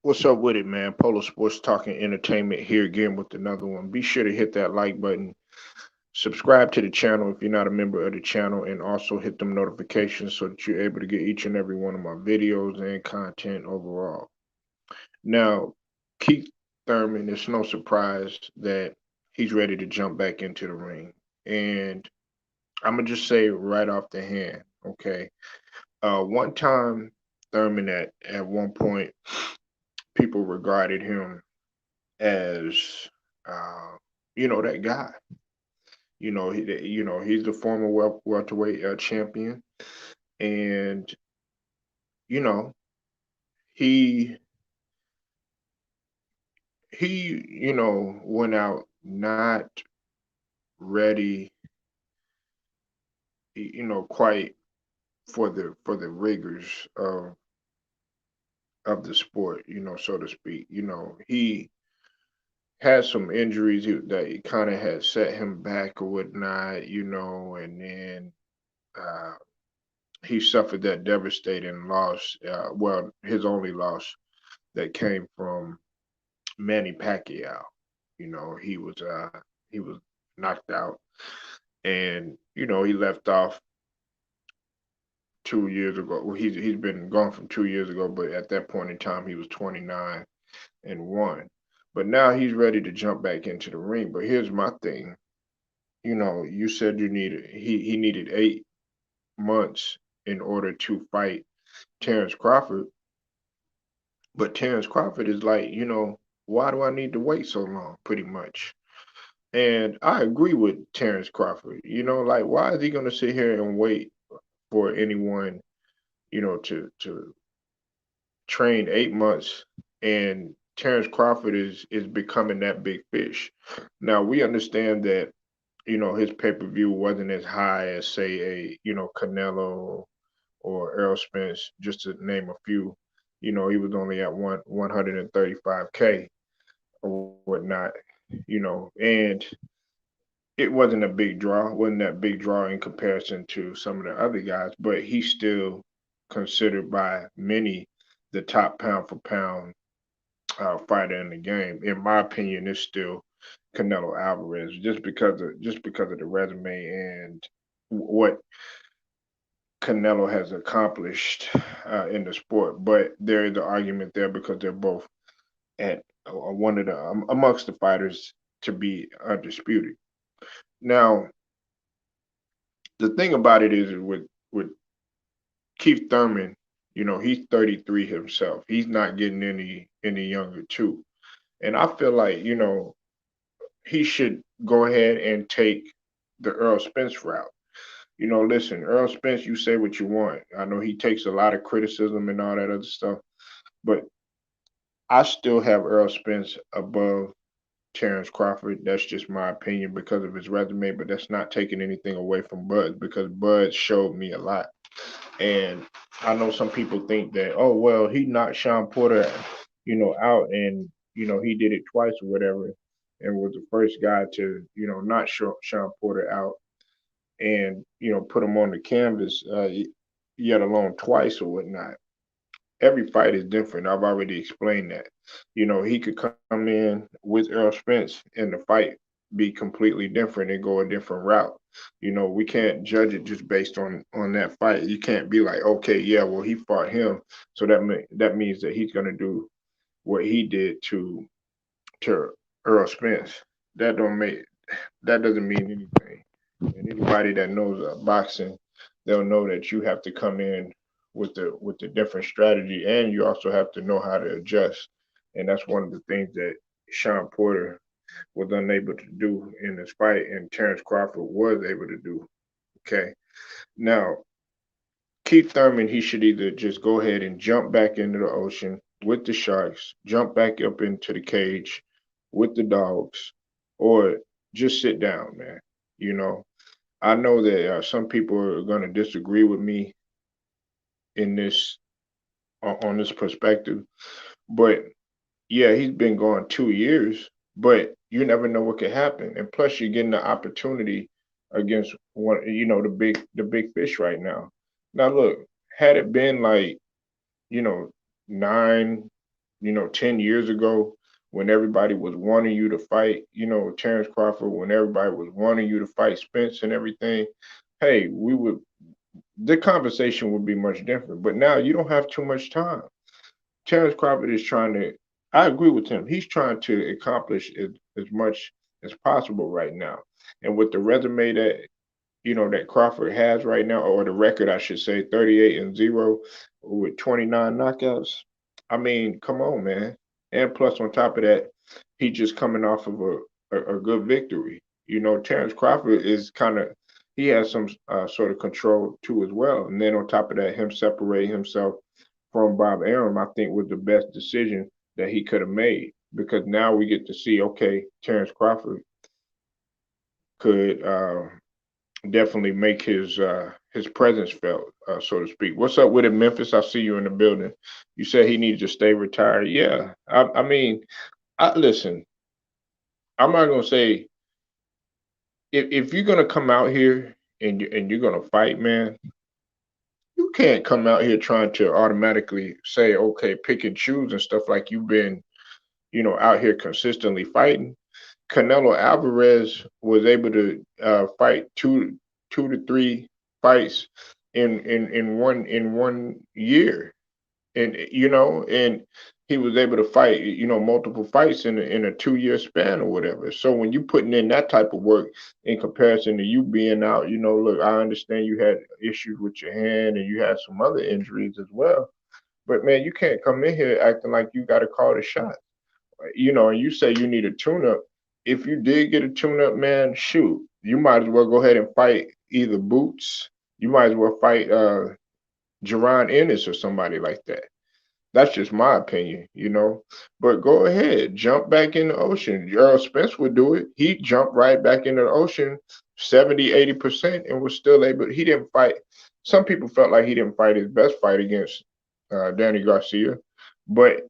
What's up with it, man? Polo Sports Talking Entertainment here again with another one. Be sure to hit that like button, subscribe to the channel if you're not a member of the channel, and also hit them notifications so that you're able to get each and every one of my videos and content overall. Now, Keith Thurman, it's no surprise that he's ready to jump back into the ring. And I'm going to just say right off the hand, okay? One time, Thurman at one point, people regarded him as that guy. He's the former welterweight champion, and you know he went out not ready, quite for the rigors of the sport, so to speak. He had some injuries that kind of had set him back or whatnot, and then uh, he suffered that devastating loss. Well, his only loss that came from Manny Pacquiao. He was knocked out, and he left off 2 years ago. Well, he's been gone from 2 years ago, but at that point in time, he was 29-1. But now he's ready to jump back into the ring. But here's my thing. You said he needed 8 months in order to fight Terrence Crawford. But Terrence Crawford is like, why do I need to wait so long? Pretty much. And I agree with Terrence Crawford. Like, why is he going to sit here and wait for anyone, to train 8 months, and Terrence Crawford is becoming that big fish. Now we understand that his pay-per-view wasn't as high as, say, a Canelo or Errol Spence, just to name a few. He was only at 135K or whatnot. And it wasn't a big draw, wasn't that big draw in comparison to some of the other guys, but he's still considered by many the top pound for pound fighter in the game. In my opinion, it's still Canelo Alvarez, just because of the resume and what Canelo has accomplished in the sport. But there is an argument there because they're both at one of the amongst the fighters to be undisputed. Now, the thing about it is with Keith Thurman, he's 33 himself. He's not getting any younger too. And I feel like, he should go ahead and take the Earl Spence route. Listen, Earl Spence, you say what you want. I know he takes a lot of criticism and all that other stuff, but I still have Earl Spence above Terrence Crawford. That's just my opinion because of his resume, but that's not taking anything away from Budz because Budz showed me a lot. And I know some people think that, oh well, he knocked Sean Porter, out, and he did it twice or whatever, and was the first guy to not Sean Porter out and put him on the canvas, yet alone twice or whatnot. Every fight is different. I've already explained that. He could come in with Earl Spence and the fight be completely different and go a different route. We can't judge it just based on that fight. You can't be like, okay, yeah, well, he fought him, so that means that he's gonna do what he did to Earl Spence. That don't make that doesn't mean anything. And anybody that knows boxing, they'll know that you have to come in with the different strategy, and you also have to know how to adjust. And that's one of the things that Sean Porter was unable to do in this fight, and Terrence Crawford was able to do. Okay, now Keith Thurman, he should either just go ahead and jump back into the ocean with the sharks, jump back up into the cage with the dogs, or just sit down, man. You know, I know that some people are going to disagree with me in this on this perspective, but yeah, he's been gone 2 years, but you never know what could happen. And plus, you're getting the opportunity against one, the big fish right now. Now, look, had it been like, you know, nine, 10 years ago when everybody was wanting you to fight, Terrence Crawford, when everybody was wanting you to fight Spence and everything, hey, the conversation would be much different. But now you don't have too much time. Terrence Crawford is trying to, I agree with him. He's trying to accomplish as much as possible right now. And with the resume that Crawford has right now, or the record, I should say, 38-0 with 29 knockouts. I mean, come on, man. And plus, on top of that, he just coming off of a good victory. Terrence Crawford is he has some sort of control too as well. And then on top of that, him separating himself from Bob Arum, I think was the best decision that he could have made, because now we get to see, okay, Terrence Crawford could definitely make his presence felt, so to speak. What's up with it, Memphis? I see you in the building. You said he needs to stay retired. Yeah, I mean, listen. I'm not gonna say, if you're gonna come out here and you're gonna fight, man. You can't come out here trying to automatically say, okay, pick and choose and stuff like you've been, out here consistently fighting. Canelo Alvarez was able to fight two to three fights in one year, and he was able to fight, multiple fights in a 2 year span or whatever. So when you putting in that type of work in comparison to you being out, look, I understand you had issues with your hand and you had some other injuries as well, but man, you can't come in here acting like you got to call the shot. And you say you need a tune-up. If you did get a tune-up, man, shoot, you might as well go ahead and fight either Boots. You might as well fight Jerron Ennis or somebody like that. That's just my opinion. But go ahead, jump back in the ocean. Gerald Spence would do it. He jumped right back in the ocean 70, 80% and was still able. He didn't fight. Some people felt like he didn't fight his best fight against Danny Garcia, but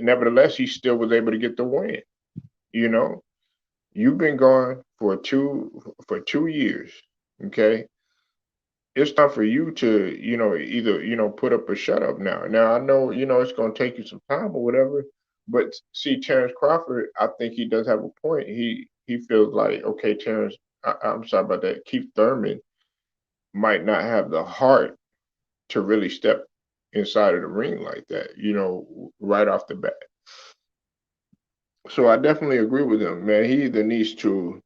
nevertheless, he still was able to get the win. You know, you've been gone for 2 years. Okay, it's time for you to, either, put up or shut up now. Now I know, it's gonna take you some time or whatever, but see, Terrence Crawford, I think he does have a point. He feels like, okay, Terrence, I'm sorry about that. Keith Thurman might not have the heart to really step inside of the ring like that, right off the bat. So I definitely agree with him, man. He either needs to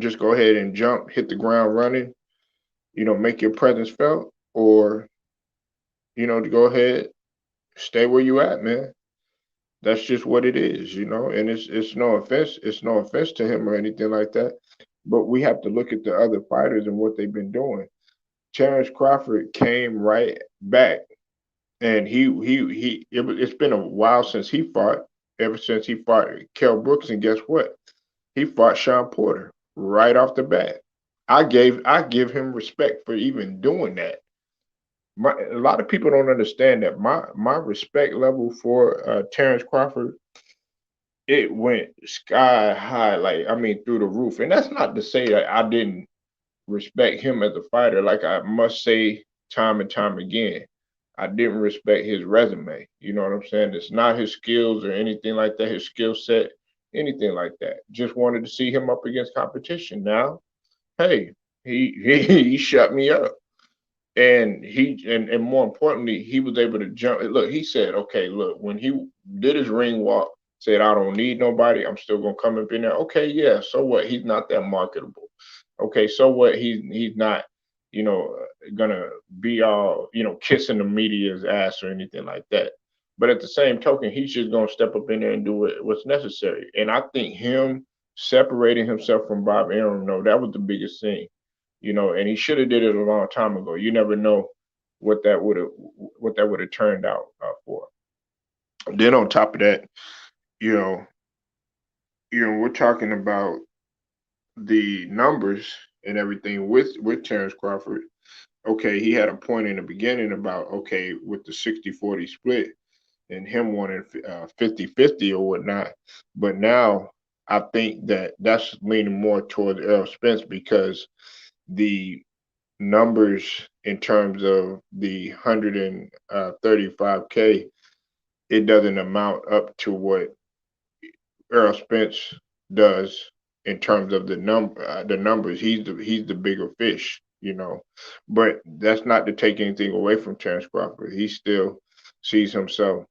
just go ahead and jump, hit the ground running, make your presence felt, or, to go ahead, stay where you at, man. That's just what it is. And it's no offense to him or anything like that. But we have to look at the other fighters and what they've been doing. Terrence Crawford came right back, and it's been a while since he fought. Ever since he fought Kell Brooks, and guess what? He fought Sean Porter right off the bat. I give him respect for even doing that. A lot of people don't understand that my respect level for Terrence Crawford, it went sky high, like, I mean, through the roof. And that's not to say that I didn't respect him as a fighter. Like, I must say time and time again, I didn't respect his resume. You know what I'm saying? It's not his skills or anything like that, his skill set, anything like that. Just wanted to see him up against competition. Now, hey, he shut me up. And more importantly, he was able to jump. Look, he said, okay, look, when he did his ring walk, said, I don't need nobody. I'm still gonna come up in there. Okay, yeah. So what? He's not that marketable. Okay, so what? He's not, you know, gonna be all, kissing the media's ass or anything like that. But at the same token, he's just gonna step up in there and do what's necessary. And I think him separating himself from Bob Arum, no, that was the biggest thing. And he should have did it a long time ago. You never know what that would have turned out for. Then on top of that, you know, we're talking about the numbers and everything with Terrence Crawford. Okay, he had a point in the beginning about, okay, with the 60-40 split and him wanting 50-50 or whatnot. But now I think that that's leaning more towards Errol Spence, because the numbers in terms of the 135K it doesn't amount up to what Earl Spence does in terms of the numbers. He's the bigger fish, you know. But that's not to take anything away from Terrence Crawford. He still sees himself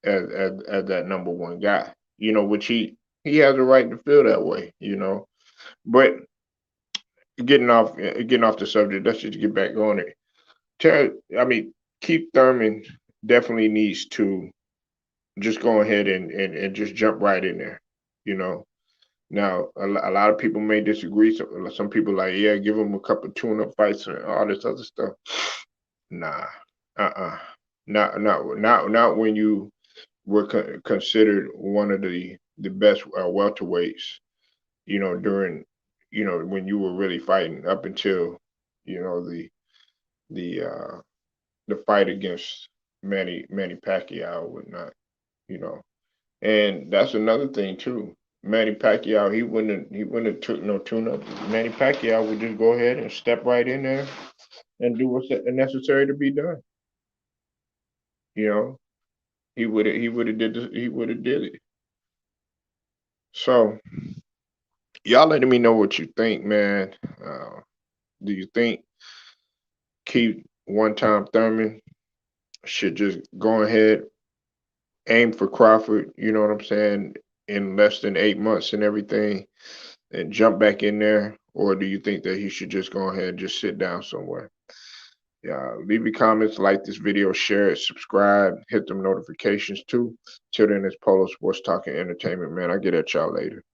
as that number one guy, you know, which he has a right to feel that way, you know. But getting off the subject, let's just get back on it. I mean, Keith Thurman definitely needs to just go ahead and just jump right in there, you know. Now, a lot of people may disagree. Some people like, yeah, give him a couple tune-up fights and all this other stuff. Nah, uh-uh, not when you were considered one of the best welterweights. You know, during, you know, when you were really fighting up until, you know, the uh the fight against Manny Pacquiao and whatnot. You know, and that's another thing too. Manny Pacquiao, he wouldn't have took no tune up. Manny Pacquiao would just go ahead and step right in there and do what's necessary to be done. You know, he would have did it. So y'all letting me know what you think, man. Do you think Keith one time Thurman should just go ahead, aim for Crawford, you know what I'm saying, in less than 8 months and everything, and jump back in there? Or do you think that he should just go ahead and just sit down somewhere? Yeah, leave your comments, like this video, share it, subscribe, hit them notifications too. Till then, it's Polo Sports Talking Entertainment, man. I'll get at y'all later.